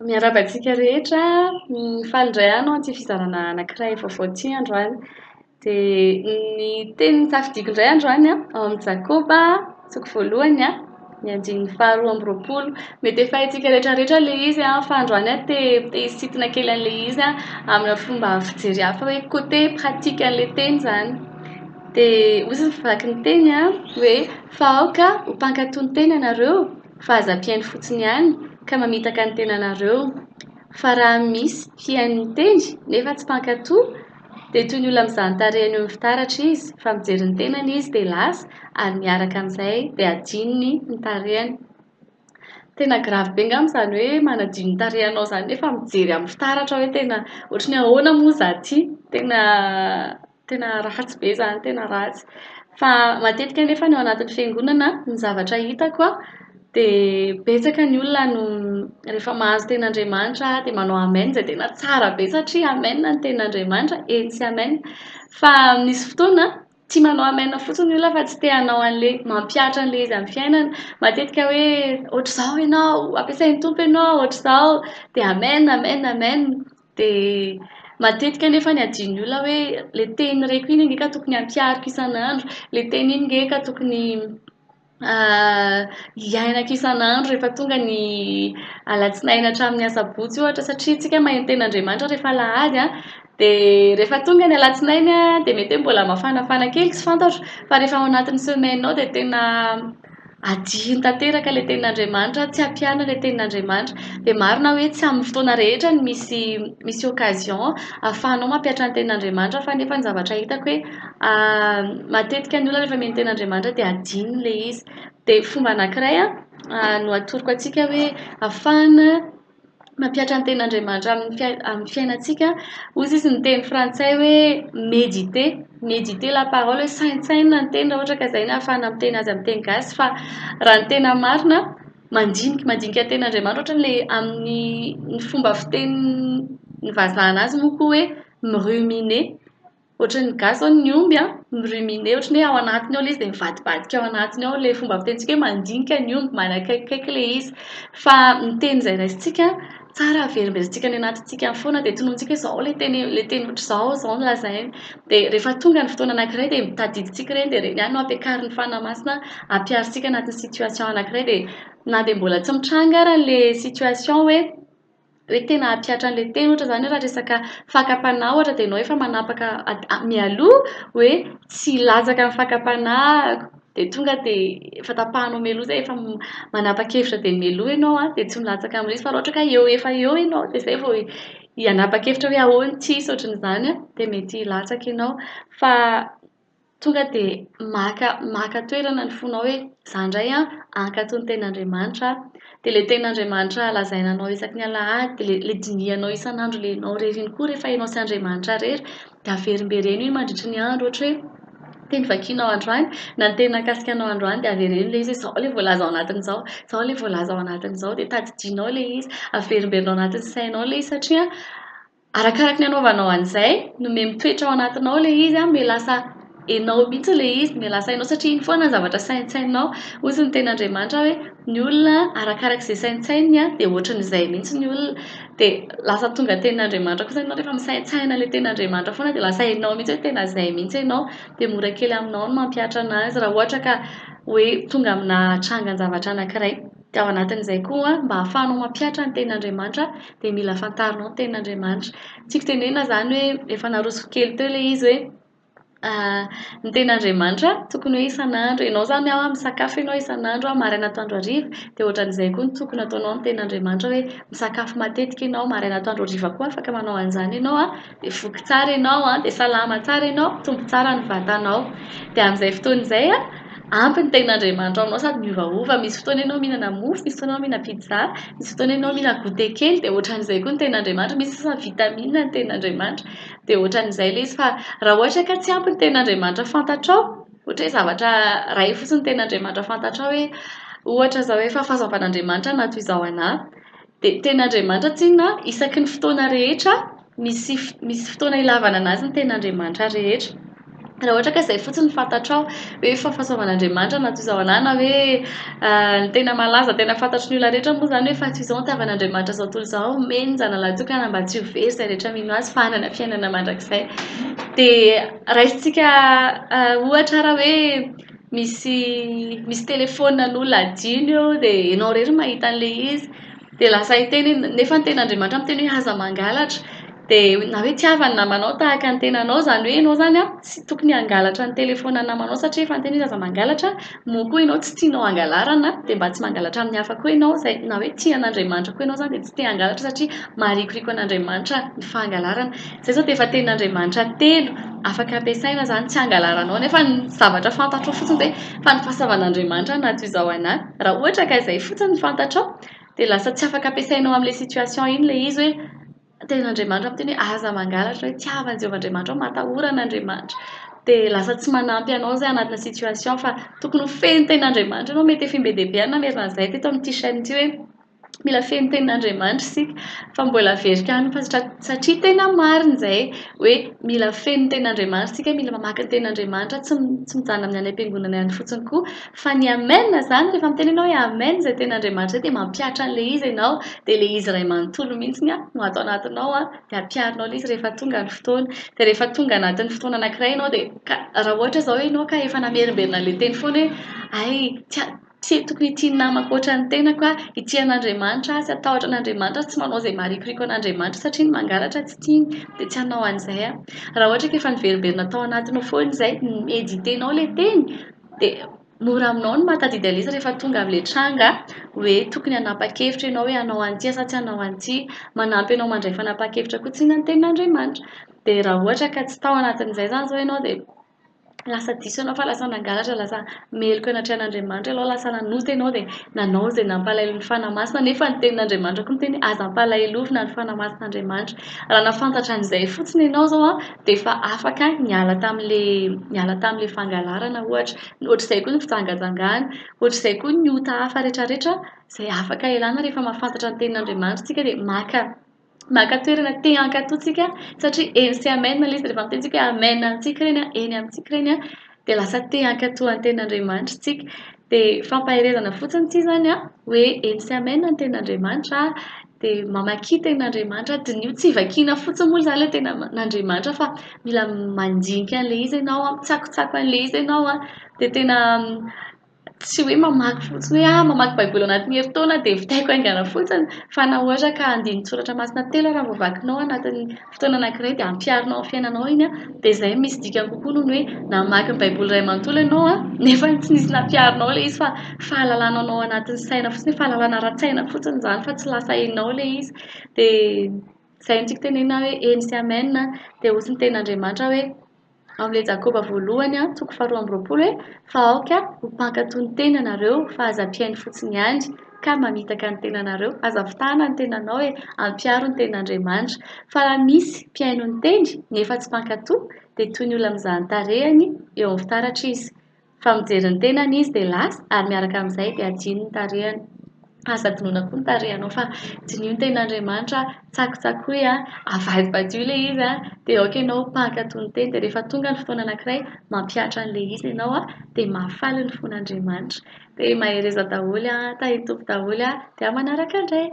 Miarabantsika rehetra, mifaly indray ahy anao an'ity fizarana anankiray vaovao ity androany. Dia ny teny nisafidiako indray androany ao amin'ny Jakoba, toko voalohany ny andininy faharoa amby roapolo. Mety efa haintsika rehetrarehetra ilay izy fa androany te hisintona kely an'ilay izy amin'ny fomba fijery hafa hoe côté pratique an'ilay teny izany. Dia hoy izy vaky ny teny hoe fa aoka ho mpankatoy ny teny ianareo fa aza mpihaino fotsiny ihany ka mamitaka ny tenanareo. Fa raha misy fihaino miteny nefa tsy mpankatoy dia toy ny olona mizaha tarehiny eo amin'ny fitaratra izy fa mijery ny tenany izy dia lasa ary miaraka amin'izay dia adinony ny tarehany. Tena grave be angamba izany hoe manadino ny tarehanao izany nefa mijery amin'ny fitaratra hoe tena ohatran'ny ahoana moa izaho ity. Tena ratsy be izany, tena ratsy. Fa matetika nefa ny ao anatin'ny fiangonana ny zavatra hitako dia betsaka ny olona no rehefa mahazo ten'Andriamanitra dia manao amen izay tena tsara be satria amen ny ten'Andriamanitra, eny sy amen. Fa misy fotoana tia manao amen fotsiny ny olona fa tsy te hanao an'ilay mampiatra an'ilay izy amin'ny fiainana. Matetika hoe ohatr'izao ianao, ampiasain'ny tompo ianao, ohatr'izao dia amen, amen, amen. Dia matetika nefa ny adin'ny olona hoe ilay teny ireko iny nge ka tokony hampiariko isan'andro, ilay teny iny nge ka tokony hiainako isan'andro rehefa tonga ny alatsinainy hatramin'ny asabotsy ohatra satria isika maheno ten'Andriamanitra rehefa alahady dia rehefa tonga ny alatsinainy dia mety hoe mbola mafanafana kely tsy fantatro fa rehefa ao anatin'ny semaine ao dia tena adino tanteraka ilay ten'Andriamanitra, tsy ampiana ilay ten'Andriamanitra. Dia marina hoe tsy amin'ny fotoana rehetra ny misy occasion ahafahanao mampiatra ny ten'Andriamanitra fa nefa ny zavatra hitako hoe matetika ny olona rehefa mihaino ten'Andriamanitra dia adino ilay izy. Dia fomba anankiray no atoroko antsika hoe ahafahana mampiatra ny ten'Andriamanitra amin'ny fiainantsika. Hoy izy ny teny frantsay hoe méditer, méditer la parole hoe saintsaina ny teny raha ohatra ka izay ahafahana miteny azy amin'ny teny gasy fa raha ny tena marina mandinika ten'Andriamanitra ohatran'ilay amin'ny fomba fitenin'ny vazaha anazy moa koa hoe miruminer. Ohatran'ny gasy zao ny omby miruminer ohatran'ny hoe ao anatiny ao ilay izy dia mivadibadika ao anatiny ao ilay fomba fitenintsika hoe mandinika ny omby manakaikikaiky ilay izy. Fa ny teny izay raisintsika tsara averimbesintsika any anatintsika foana dia tononontsika hoe izao ilay teny ohatr'izao izao no lazainy. Dia rehefa tonga ny fotoana anankiray dia tadidintsika ireny dia ireny ihany no ampiakarin'ny fanahy-masina ampiarintsika anatin'ny situation anankiray dia na dia mbola tsy mitranga ary ilay situation hoe tena hampiatra an'ilay teny ohatra izany raha resaka fakam-panahy ohatra dia ianao efa manapaka mialoha hoe tsy hilatsaka amin'ny fakam-panahy dia tonga dia efa tapahanao mialoha izay efa manapa-kevitra dia mialoha ianao dia tsy milatsaka amin'izy fa raha ohatra ka efa eo ianao dia izay vao hanapa-kevitra hoe ahoana tsisy ohatran'izany dia mety hilatsaka ianao. Fa tonga dia maka toerana ny fonao hoe izaho indray hankatoy ny ten'Andriamanitra dia ilay ten'Andriamanitra lazaina anao isaky ny alahady dia ilay dinihanao isan'andro ilay anao irery iny koa rehefa ianao sy Andriamanitra irery dia averimbereny iny mandritra ny andro ohatra hoe teny vakianao androany na ny teny nakasikanao androany dia avereny ilay izy hoe izao ilay voalaza ao anatin'izao, izao ilay voalaza ao anatin'izao dia tadidinao ilay izy, averimberinao anatin'ny sainao ilay izy satria arakaraka ny anaovanao an'izay no mitoetra ao anatinao ilay izy mia lasa hainao mihitsy ilay izy, mia lasa hainao satria iny foana ny zavatra saintsainao. Hoy ny ten'Andriamanitra hoe ny olona arakaraka izay saintsainy dia ohatran'izay mihitsy ny olona. Dia lasa tonga ten'Andriamanitra kosa ianao rehefa misaintsaina ilay ten'Andriamanitra foana dia lasa hainao mihitsy hoe tena izay mihitsy ianao dia mora kely aminao ny mampiatra anazy raha ohatra ka hoe tonga amina trangan-javatra anankiray. Dia ao anatin'izay koa mba ahafahanao mampiatra ny ten'Andriamanitra dia mila fantarinao ny ten'Andriamanitra. Tiako tenenina izany hoe efa naroso kely teo ilay izy hoe ny ten'Andriamanitra tokony hoe isan'andro ianao izany misakafo ianao isan'andro maraina atoandro hariva dia ohatran'izay koa ny tokony ataonao ny ten'Andriamanitra hoe misakafo matetika ianao maraina atoandro hariva koa afaka manao an'izany ianao dia voky tsara ianao dia salama tsara ianao, tombo tsara ny vatanao. Dia amin'izay fotoana izay ampy ny ten'Andriamanitra ao aminao sady miovaova. Misy fotoana ianao mihinana mofo, misy fotoana ianao mihinana pizza, misy fotoana ianao mihinana goûter kely dia ohatran'izay koa ny ten'Andriamanitra. Misy sasany vitamine ny ten'Andriamanitra dia ohatran'izay ilay izy fa raha ohatra ka tsy ampy ny ten'Andriamanitra fantatrao ohatra hoe zavatra iray fotsiny ny ten'Andriamanitra fantatrao hoe ohatra izao hoe fahazavan'Andriamanitra na toy izao anahy dia ten'Andriamanitra tsinona isaky ny fotoana rehetra misy fotoana ilavana anazy ny ten'Andriamanitra rehetra. raha ohatra ka izay fotsiny fantatrao hoe fahasoavan'Andriamanitra na toy izao anahy na hoe ny tena malaza tena fantatry ny olona rehetra moa izany hoe fa toy izao ny itiavan'Andriamanitra izao tontolo izao menjana latokana mba tsy ho very izay rehetra mino azy fanana fiainana mandrakizay dia raisintsika ohatra raha hoe misy telefonan'olona adino eo dia ianao rery mahita an'ilay izy dia lasa hiteny nefa ny ten'Andriamanitra miteny hoe aza mangalatra dia na hoe tiavany namanao tahaka ny tenanao izany hoe ianao izany tsy tokony hangalatra ny telefonan'ny namanao satria efa niteny hoe aza mangalatra moa koa ianao tsy tianao hangalarana dia mba tsy mangalatra amin'ny hafa koa ianao izay na hoe tian'Andriamanitra koa ianao izany dia tsy te hangalatra satria maharikoriko an'Andriamanitra ny fangalarana izay izao dia efa tenin'Andriamanitra telo afaka ampiasaina izany tsy hangalaranao nefa ny zavatra fantatrao fotsiny dia fa ny fahasavan'Andriamanitra na toy izao anahy raha ohatra ka izay fotsiny ny fantatrao dia lasa tsy afaka ampiasainao amin'ilay situation iny ilay izy hoe ten'Andriamanitra miteny hoe aza mangalatra hoe tiavan'i Jehovahandriamanitra ao matahoran'Andriamanitra dia lasa tsy manampy anao izay anatina situation fa tokony ho feno ten'Andriamanitra ianao mety efa be dia be namerina an'izay teto amin'ity chaîne ity hoe mila feno tenin'Andriamanitra isika fa mbola verika any fa satria tena marina izay hoe mila feno ten'Andriamanitra isika mila mamaky ny ten'Andriamanitra tsy mijanona amin'ny any am-piangonana ihany fotsiny koa fa ny amen izany rehefa miteny ianao hoe amen izay ten'Andriamanitra dia mampiatra an'ilay izy ianao dia ilay izy iray manontolo mihitsy no atao anatinao dia ampiarinao ilay izy rehefa tonga ny fotoana dia rehefa tonga anatin'ny fotoana anankiray ianao dia raha ohatra izao hoe ianao ka efa namerimberina ilay teny foana hoe ay tsy tokony itiany namako ohatran'ny tenako ity an'Andriamanitra sy atahotra an'Andriamanitra tsy manao izay maharikoriko an'Andriamanitra satria ny mangalatra tsy tiany dia tsy hanao an'izay raha ohatra ka efa niverimberina tao anatinao foana izay editenao ilay teny dia mora aminao ny mahatadidy an'ilay izy rehefa tonga amin'ilay tranga hoe tokony hanapa-kevitra ianao hoe hanao an'ity sa tsy hanao an'ity manampy ianao mandray fanapa-kevitra koa tsy ny ten'Andriamanitra dia raha ohatra ka tsy tao anatin'izay izany izao ianao dia lasa diso ianao fa lasa nangalatra lasa meloko anatrehan'Andriamanitra ianao lasa nanota ianao dia nanao izay nampalahelo ny fanahy-masina nefa ny tenin'Andriamanitra koa miteny aza ampalahelovina ny fanahy-masin'Andriamanitra raha nafantatra an'izay fotsiny ianao izao dia efa afaka miala tamin'ilay fangalarana ohatr'izay koa ny fijangajangana ohatr'izay koa ny ota hafa rehetrarehetra izay afaka ialana rehefa mahafantatra ny tenin'Andriamanitra isika dia maka toerana te hankatoa tsika satria eny sy amen ilay izy rehefa mitentsika hoe amen amintsika ireny eny amintsika ireny dia lasa te hankatoa ny ten'Andriamanitra tsika dia fampaherezana fotsiny ity izany hoe eny sy amen ny ten'Andriamanitra dia mamakia ten'Andriamanitra dia io tsy vakiana fotsiny moa izany ilay ten'Andriamanitra fa mila mandinika an'ilay izy ianao mitsakotsako an'ilay izy ianao dia tena tsy hoe mamaky fotsiny hoe mamaky baiboly anatin'ny herintaona dia vitaiko aingana fotsiny fa na ohatra ka andiny soratra masina telo raha voavakinao anatin'ny fotoana anankiray dia ampiarinao amin'ny fiainanao iny dia izay misy dikany kokoa noho ny hoe namaky ny baiboly iray manontolo ianao nefa tsy nisy nampiarinao ilay izy fa fahalalana anao anatin'ny saina fotsiny fahalalana ara-tsaina fotsiny izany fa tsy lasa hainao ilay izy dia izay no tiako tenenina hoe eny sy amen dia hoy ny ten'Andriamanitra hoe amin'ilay Jakoba voalohany toko 2:20 hoe fa aoka ho mpankatoa ny tena ianareo fa aza ampiainy fotsiny ihany ka mamitaka ny tenanareo aza vitahana ny tenanao hoe ampiaro ny ten'Andriamanitra fa raha misy mpiaino ny teny nefa tsy mpankatoa dia toy ny olona mizaha ny tarehany eo amin'ny fitaratra izy fa mijery ny tenany izy dia lasa ary miaraka amin'izay dia adino ny tarehany aza adinoina koa ny tarehanao fa dinio ny ten'Andriamanitra tsakotsakoy avadibadeo ilay izy dia aoka ianao mpankatoa ny teny dia rehefa tonga ny fotoana anankiray mampiatra an'ilay izy ianao dia mahafaly ny fon'Andriamanitra dia mahereza daholo tahiny tompo daholo dia manaraka indray